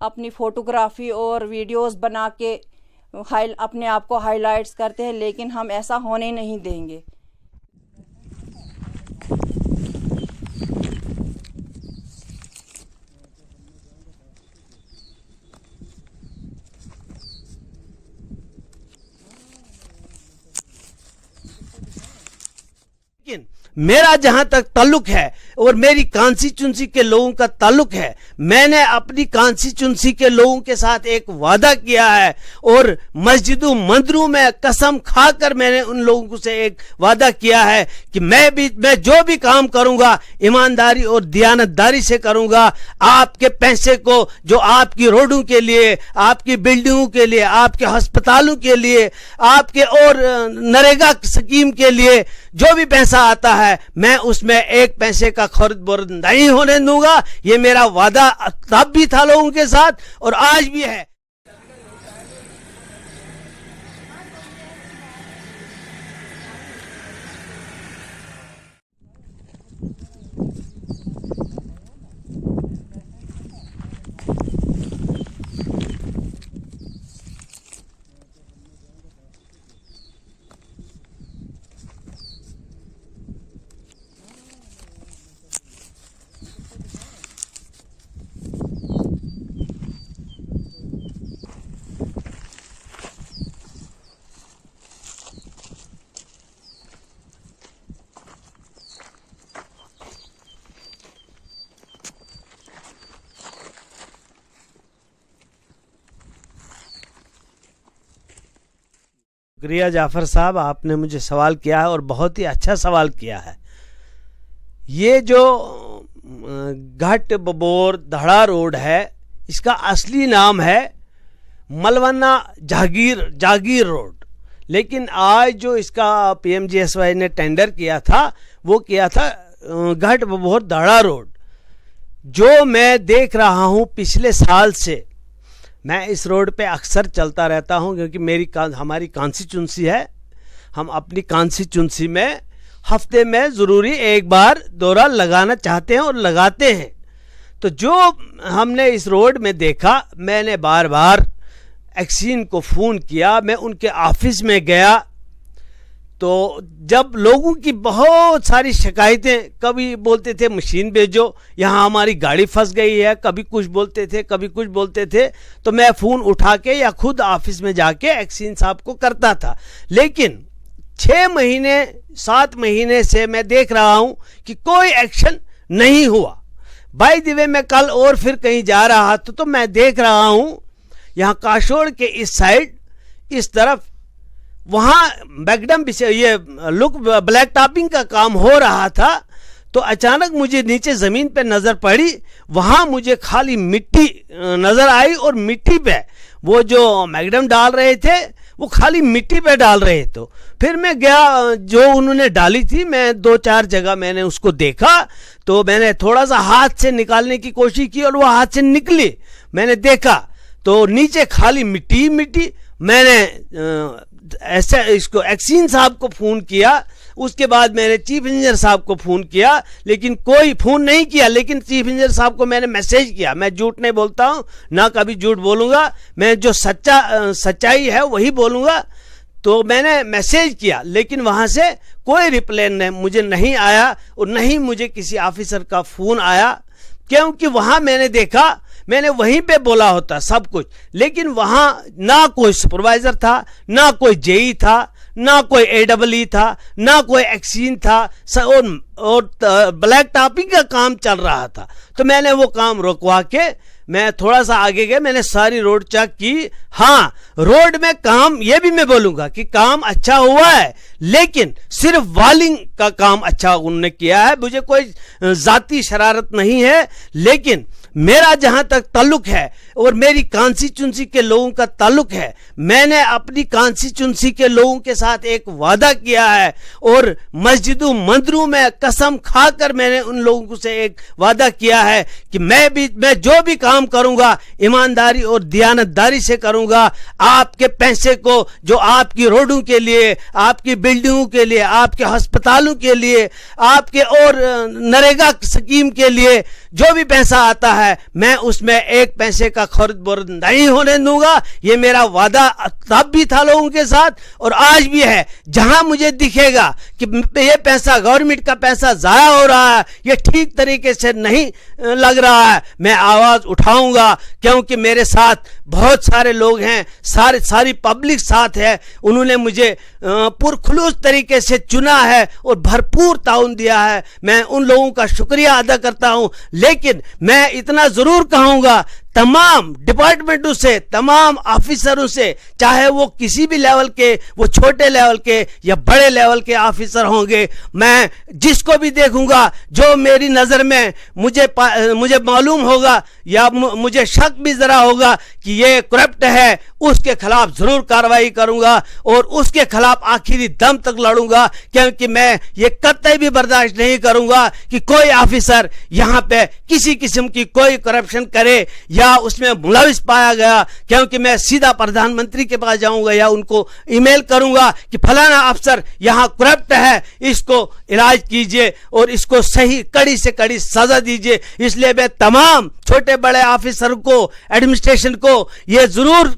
अपनी फ़ोटोग्राफ़ी और वीडियोस बना के अपने आप को हाईलाइट्स करते हैं, लेकिन हम ऐसा होने नहीं देंगे। मेरा जहां तक ताल्लुक है और मेरी कॉन्स्टिट्यूंसी के लोगों का ताल्लुक है, मैंने अपनी कॉन्स्टिट्यूंसी के लोगों के साथ एक वादा किया है और मस्जिदों मंदिरों में कसम खाकर मैंने उन लोगों से एक वादा किया है कि मैं जो भी काम करूंगा ईमानदारी और दियानतदारी से करूंगा। आपके पैसे को जो आपकी रोडों के लिए, आपकी बिल्डिंगों के लिए, आपके अस्पतालों के लिए, आपके और नरेगा स्कीम के लिए जो भी पैसा आता है, मैं उसमें एक पैसे का खर्च बर्द नहीं होने दूंगा। ये मेरा वादा तब भी था लोगों के साथ और आज भी है। शुक्रिया जाफर साहब, आपने मुझे सवाल किया है और बहुत ही अच्छा सवाल किया है। ये जो घट बबोर धड़ा रोड है, इसका असली नाम है मलवन्ना जागीर रोड, लेकिन आज जो इसका PMGSY ने टेंडर किया था वो किया था घट बबोर धड़ा रोड। जो मैं देख रहा हूँ पिछले साल से, मैं इस रोड पे अक्सर चलता रहता हूं क्योंकि हमारी कॉन्स्टिट्यूंसी है। हम अपनी कॉन्स्टिट्यूंसी में हफ्ते में ज़रूरी एक बार दौरा लगाना चाहते हैं और लगाते हैं। तो जो हमने इस रोड में देखा, मैंने बार बार एक्सीन को फ़ोन किया, मैं उनके ऑफिस में गया। तो जब लोगों की बहुत सारी शिकायतें, कभी बोलते थे मशीन भेजो, यहाँ हमारी गाड़ी फंस गई है, कभी कुछ बोलते थे, तो मैं फ़ोन उठा के या खुद ऑफिस में जाके एक्सीन साहब को करता था। लेकिन 6 महीने 7 महीने से मैं देख रहा हूँ कि कोई एक्शन नहीं हुआ। बाय द वे मैं कल और फिर कहीं जा रहा था तो मैं देख रहा हूँ यहाँ काशोड़ के इस साइड, इस तरफ, वहाँ मैकडम ये लुक ब्लैक टॉपिंग का काम हो रहा था। तो अचानक मुझे नीचे ज़मीन पे नज़र पड़ी, वहाँ मुझे खाली मिट्टी नज़र आई और मिट्टी पे वो जो मैकडम डाल रहे थे वो खाली मिट्टी पे डाल रहे। तो फिर मैं गया, जो उन्होंने डाली थी, मैं 2-4 जगह मैंने उसको देखा। तो मैंने थोड़ा सा हाथ से निकालने की कोशिश की और वो हाथ से निकली। मैंने देखा तो नीचे खाली मिट्टी। मैंने ऐसा इसको एक्सीन साहब को फ़ोन किया, उसके बाद मैंने चीफ इंजीनियर साहब को फ़ोन किया, लेकिन कोई फ़ोन नहीं किया। लेकिन चीफ इंजीनियर साहब को मैंने मैसेज किया। मैं झूठ नहीं बोलता हूँ, ना कभी झूठ बोलूँगा, मैं जो सच्चाई है वही बोलूँगा। तो मैंने मैसेज किया, लेकिन वहाँ से कोई रिप्लाई मुझे नहीं आया और नहीं मुझे किसी ऑफिसर का फ़ोन आया, क्योंकि वहाँ मैंने देखा, मैंने वहीं पे बोला होता सब कुछ, लेकिन वहाँ ना कोई सुपरवाइजर था, ना कोई जेई था, ना कोई AEE था, ना कोई एक्सीन था, और ब्लैक टॉपिंग का काम चल रहा था। तो मैंने वो काम रुकवा के मैं थोड़ा सा आगे गया, मैंने सारी रोड चेक की। हाँ, रोड में काम, ये भी मैं बोलूंगा कि काम अच्छा हुआ है, लेकिन सिर्फ वॉलिंग का काम अच्छा उन्होंने किया है। मुझे कोई जाती शरारत नहीं है, लेकिन मेरा जहां तक ताल्लुक है और मेरी कॉन्स्टिट्यूंसी के लोगों का ताल्लुक है, मैंने अपनी कॉन्स्टिट्यूंसी के लोगों के साथ एक वादा किया है और मस्जिदों मंदिरों में कसम खाकर मैंने उन लोगों से एक वादा किया है कि मैं जो भी काम करूंगा ईमानदारी और दियानतदारी से करूंगा। आपके पैसे को जो आपकी रोडों के लिए, आपकी बिल्डिंगों के लिए, आपके अस्पतालों के लिए, आपके और नरेगा स्कीम के लिए जो भी पैसा आता है, मैं उसमें एक पैसे का खरीद नहीं होने दूंगा। ये मेरा वादा तब भी था लोगों के साथ और आज भी है। जहां मुझे दिखेगा कि ये पैसा गवर्नमेंट का पैसा जाया हो रहा है, ये ठीक तरीके से नहीं लग रहा है, मैं आवाज उठाऊंगा, क्योंकि मेरे साथ बहुत सारे लोग हैं, सारी पब्लिक साथ है। उन्होंने मुझे पुरखुलूस तरीके से चुना है और भरपूर ताउन दिया है। मैं उन लोगों का शुक्रिया अदा करता हूं। लेकिन मैं इतना जरूर कहूंगा तमाम डिपार्टमेंटों से, तमाम ऑफिसरों से, चाहे वो किसी भी लेवल के, वो छोटे लेवल के या बड़े लेवल के ऑफिसर होंगे, मैं जिसको भी देखूंगा जो मेरी नज़र में मुझे मालूम होगा या मुझे शक भी जरा होगा कि ये करप्ट है, उसके खिलाफ जरूर कार्रवाई करूंगा और उसके खिलाफ आखिरी दम तक लड़ूंगा। क्योंकि मैं ये कतई भी बर्दाश्त नहीं करूंगा कि कोई ऑफिसर यहाँ पे किसी किस्म की कोई करप्शन करे या उसमें मुलविस पाया गया। क्योंकि मैं सीधा प्रधानमंत्री के पास जाऊंगा या उनको ईमेल करूंगा कि फलाना अफसर यहाँ करप्ट है, इसको इलाज कीजिए और इसको सही कड़ी से कड़ी सजा दीजिए। इसलिए मैं तमाम छोटे बड़े ऑफिसर को, एडमिनिस्ट्रेशन को ये जरूर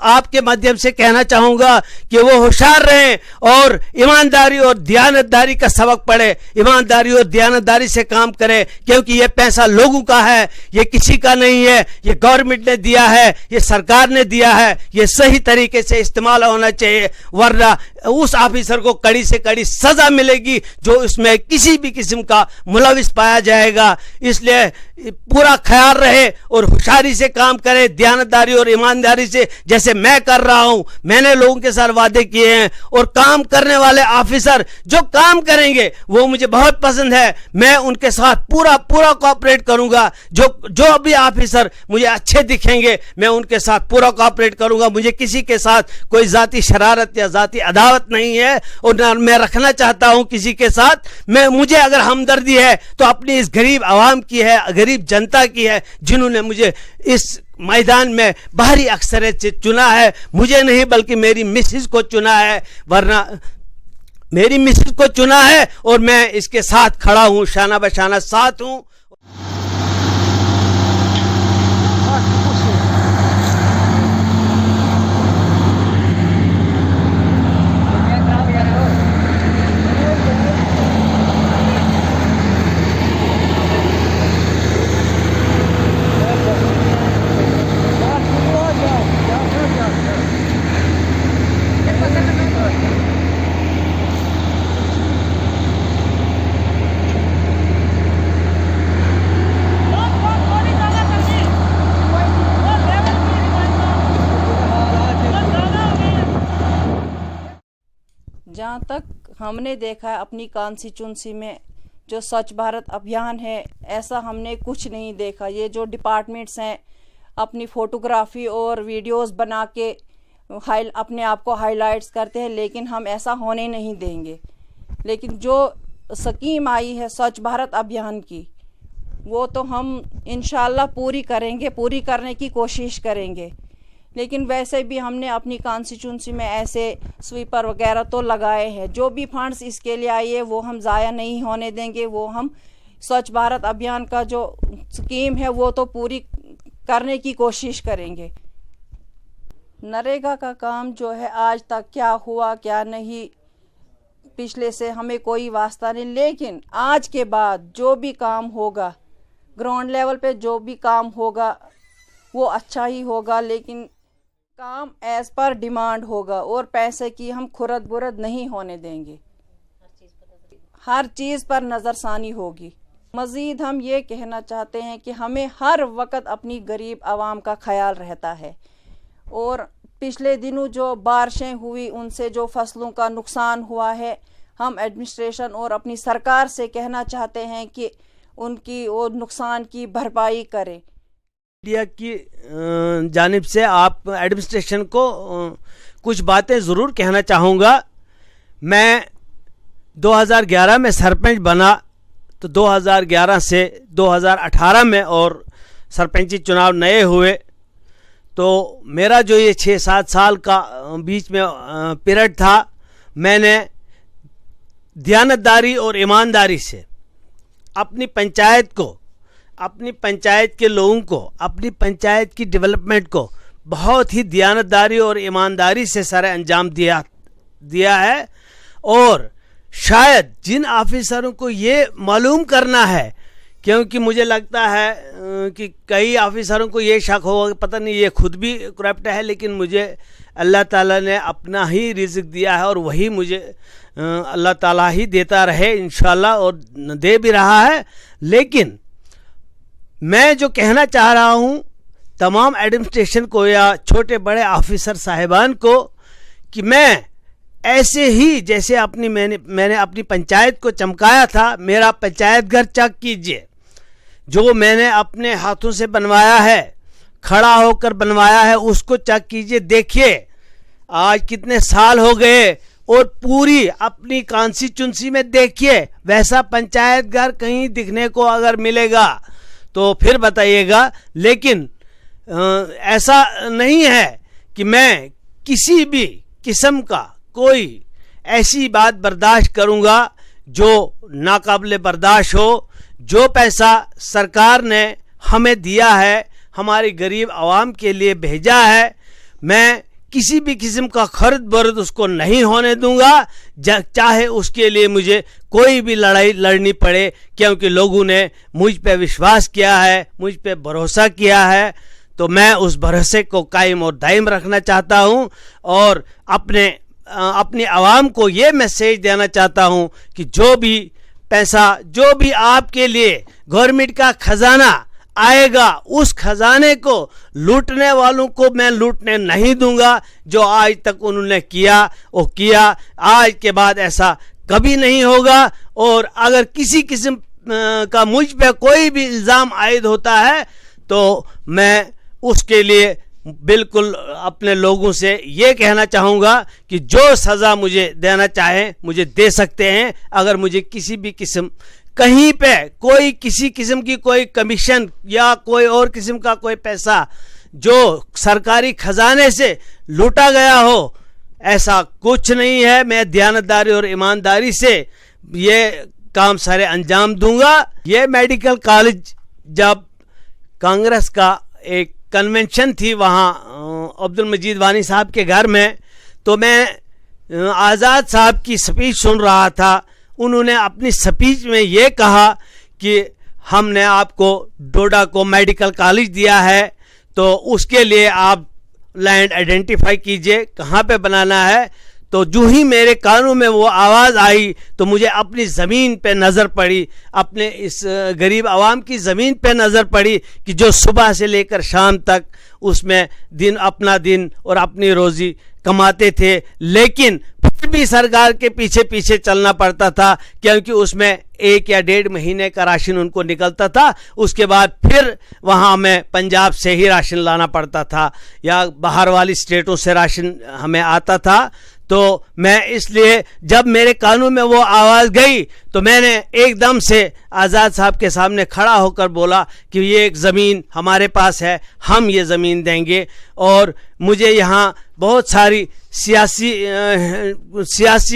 आपके माध्यम से कहना चाहूंगा कि वो होशियार रहें और ईमानदारी और दयानतदारी का सबक पढ़े, ईमानदारी और दयानतदारी से काम करें। क्योंकि ये पैसा लोगों का है, ये किसी का नहीं है, ये गवर्नमेंट ने दिया है, ये सरकार ने दिया है, ये सही तरीके से इस्तेमाल होना चाहिए, वरना उस ऑफिसर को कड़ी से कड़ी सजा मिलेगी जो इसमें किसी भी किस्म का मुलविस पाया जाएगा। इसलिए पूरा ख्याल रहे और होशियारी से काम करे, दयानतदारी और ईमानदारी से, जैसे मैं कर रहा हूं। मैंने लोगों के साथ वादे किए हैं और काम करने वाले ऑफिसर जो काम करेंगे वो मुझे बहुत पसंद है। मैं उनके साथ पूरा कोऑपरेट करूंगा। जो भी ऑफिसर मुझे अच्छे दिखेंगे मैं उनके साथ पूरा कोऑपरेट करूंगा। मुझे किसी के साथ कोई जाती शरारत या जाती अदावत नहीं है और ना मैं रखना चाहता हूं किसी के साथ। मुझे अगर हमदर्दी है तो अपनी इस गरीब आवाम की है, गरीब जनता की है, जिन्होंने मुझे इस मैदान में बाहरी अक्सरियत से चुना है। मुझे नहीं बल्कि मेरी मिसेज को चुना है, वरना मेरी मिसेज को चुना है और मैं इसके साथ खड़ा हूं, शाना बशाना साथ हूं। जहाँ तक हमने देखा है अपनी कॉन्स्टिट्यूंसी में जो स्वच्छ भारत अभियान है, ऐसा हमने कुछ नहीं देखा। ये जो डिपार्टमेंट्स हैं अपनी फोटोग्राफी और वीडियोस बना के अपने आप को हाईलाइट्स करते हैं, लेकिन हम ऐसा होने नहीं देंगे। लेकिन जो स्कीम आई है स्वच्छ भारत अभियान की, वो तो हम इंशाल्लाह पूरी करेंगे, पूरी करने की कोशिश करेंगे। लेकिन वैसे भी हमने अपनी कॉन्स्टिट्यूंसी में ऐसे स्वीपर वगैरह तो लगाए हैं। जो भी फंड्स इसके लिए आए हैं वो हम ज़ाया नहीं होने देंगे। वो हम स्वच्छ भारत अभियान का जो स्कीम है वो तो पूरी करने की कोशिश करेंगे। नरेगा का काम जो है आज तक क्या हुआ क्या नहीं, पिछले से हमें कोई वास्ता नहीं। लेकिन आज के बाद जो भी काम होगा, ग्राउंड लेवल पे जो भी काम होगा वो अच्छा ही होगा, लेकिन काम एज पर डिमांड होगा और पैसे की हम खुरद बुरद नहीं होने देंगे। हर चीज़ पर नज़रसानी होगी। मज़ीद हम ये कहना चाहते हैं कि हमें हर वक्त अपनी गरीब आवाम का ख्याल रहता है और पिछले दिनों जो बारिशें हुई उनसे जो फसलों का नुकसान हुआ है, हम एडमिनिस्ट्रेशन और अपनी सरकार से कहना चाहते हैं कि उनकी वो नुकसान की भरपाई करें। मीडिया की जानिब से आप एडमिनिस्ट्रेशन को कुछ बातें ज़रूर कहना चाहूँगा। मैं 2011 में सरपंच बना तो 2011 से 2018 में और सरपंची चुनाव नए हुए, तो मेरा जो ये 6-7 साल का बीच में पीरियड था, मैंने दयानतदारी और ईमानदारी से अपनी पंचायत को, अपनी पंचायत के लोगों को, अपनी पंचायत की डेवलपमेंट को बहुत ही दयानतदारी और ईमानदारी से सर अंजाम दिया है। और शायद जिन ऑफिसरों को ये मालूम करना है, क्योंकि मुझे लगता है कि कई ऑफिसरों को ये शक होगा, पता नहीं ये खुद भी करप्ट है, लेकिन मुझे अल्लाह ताला ने अपना ही रिज़्क दिया है और वही मुझे अल्लाह ताला ही देता रहे इंशाल्लाह, और दे भी रहा है। लेकिन मैं जो कहना चाह रहा हूँ तमाम एडमिनिस्ट्रेशन को या छोटे बड़े ऑफिसर साहिबान को, कि मैं ऐसे ही जैसे मैंने अपनी पंचायत को चमकाया था, मेरा पंचायत घर चेक कीजिए, जो मैंने अपने हाथों से बनवाया है, खड़ा होकर बनवाया है, उसको चेक कीजिए। देखिए आज कितने साल हो गए, और पूरी अपनी कॉन्स्टिट्यूंसी में देखिए वैसा पंचायत घर कहीं दिखने को अगर मिलेगा तो फिर बताइएगा। लेकिन ऐसा नहीं है कि मैं किसी भी किस्म का कोई ऐसी बात बर्दाश्त करूंगा जो नाकाबिले बर्दाश्त हो। जो पैसा सरकार ने हमें दिया है, हमारी गरीब आवाम के लिए भेजा है, मैं किसी भी किस्म का खर्च बर्द उसको नहीं होने दूंगा, चाहे उसके लिए मुझे कोई भी लड़ाई लड़नी पड़े, क्योंकि लोगों ने मुझ पे विश्वास किया है, मुझ पे भरोसा किया है। तो मैं उस भरोसे को कायम और दायम रखना चाहता हूं, और अपनी आवाम को ये मैसेज देना चाहता हूं कि जो भी पैसा, जो भी आपके लिए गवर्नमेंट का खजाना आएगा, उस खजाने को लूटने वालों को मैं लूटने नहीं दूंगा। जो आज तक उन्होंने किया वो किया, आज के बाद ऐसा कभी नहीं होगा। और अगर किसी किस्म का मुझ पे कोई भी इल्ज़ाम आयद होता है तो मैं उसके लिए बिल्कुल अपने लोगों से ये कहना चाहूँगा कि जो सज़ा मुझे देना चाहें मुझे दे सकते हैं। अगर मुझे किसी भी किस्म कहीं पे कोई किसी किस्म की कोई कमीशन या कोई और किस्म का कोई पैसा जो सरकारी खजाने से लूटा गया हो, ऐसा कुछ नहीं है। मैं दयानतदारी और ईमानदारी से ये काम सारे अंजाम दूंगा। ये मेडिकल कॉलेज जब कांग्रेस का एक कन्वेंशन थी वहाँ अब्दुल मजीद वानी साहब के घर में, तो मैं आज़ाद साहब की स्पीच सुन रहा था। उन्होंने अपनी स्पीच में ये कहा कि हमने आपको डोडा को मेडिकल कॉलेज दिया है, तो उसके लिए आप लैंड आइडेंटिफाई कीजिए कहाँ पे बनाना है। तो जो ही मेरे कानों में वो आवाज़ आई तो मुझे अपनी ज़मीन पे नज़र पड़ी, अपने इस गरीब आवाम की ज़मीन पे नज़र पड़ी कि जो सुबह से लेकर शाम तक उसमें अपना दिन और अपनी रोज़ी कमाते थे, लेकिन फिर भी सरकार के पीछे पीछे चलना पड़ता था, क्योंकि उसमें 1 या 1.5 महीने का राशन उनको निकलता था। उसके बाद फिर वहाँ हमें पंजाब से ही राशन लाना पड़ता था या बाहर वाली स्टेटों से राशन हमें आता था। तो मैं इसलिए जब मेरे कानों में वो आवाज़ गई तो मैंने एकदम से आज़ाद साहब के सामने खड़ा होकर बोला कि ये एक ज़मीन हमारे पास है, हम ये ज़मीन देंगे। और मुझे यहाँ बहुत सारी सियासी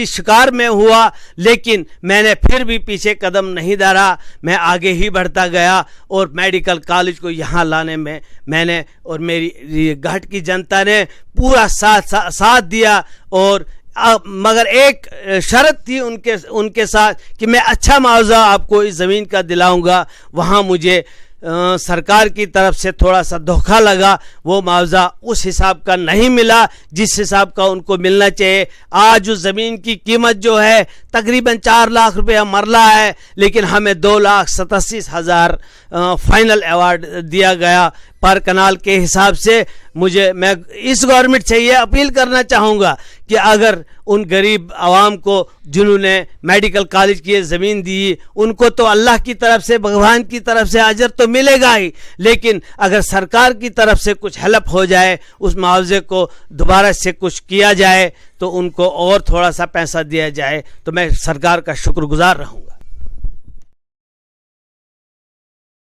शिकार में हुआ, लेकिन मैंने फिर भी पीछे कदम नहीं धरा, मैं आगे ही बढ़ता गया। और मेडिकल कॉलेज को यहाँ लाने में मैंने और मेरी घाट की जनता ने पूरा साथ दिया। और मगर एक शर्त थी उनके साथ कि मैं अच्छा मुआवजा आपको इस ज़मीन का दिलाऊंगा। वहाँ मुझे सरकार की तरफ से थोड़ा सा धोखा लगा, वो मुआवजा उस हिसाब का नहीं मिला जिस हिसाब का उनको मिलना चाहिए। आज उस ज़मीन की कीमत जो है तकरीबन 4 लाख रुपया मरला है, लेकिन हमें 2,87,000 फाइनल अवार्ड दिया गया पर कनाल के हिसाब से। मैं इस गवर्नमेंट से ये अपील करना चाहूँगा कि अगर उन गरीब आवाम को जिन्होंने मेडिकल कॉलेज की ज़मीन दी, उनको तो अल्लाह की तरफ से, भगवान की तरफ से अजर तो मिलेगा ही, लेकिन अगर सरकार की तरफ से कुछ हेल्प हो जाए, उस मुआवजे को दोबारा से कुछ किया जाए, तो उनको और थोड़ा सा पैसा दिया जाए, तो मैं सरकार का शुक्रगुजार रहूँगा।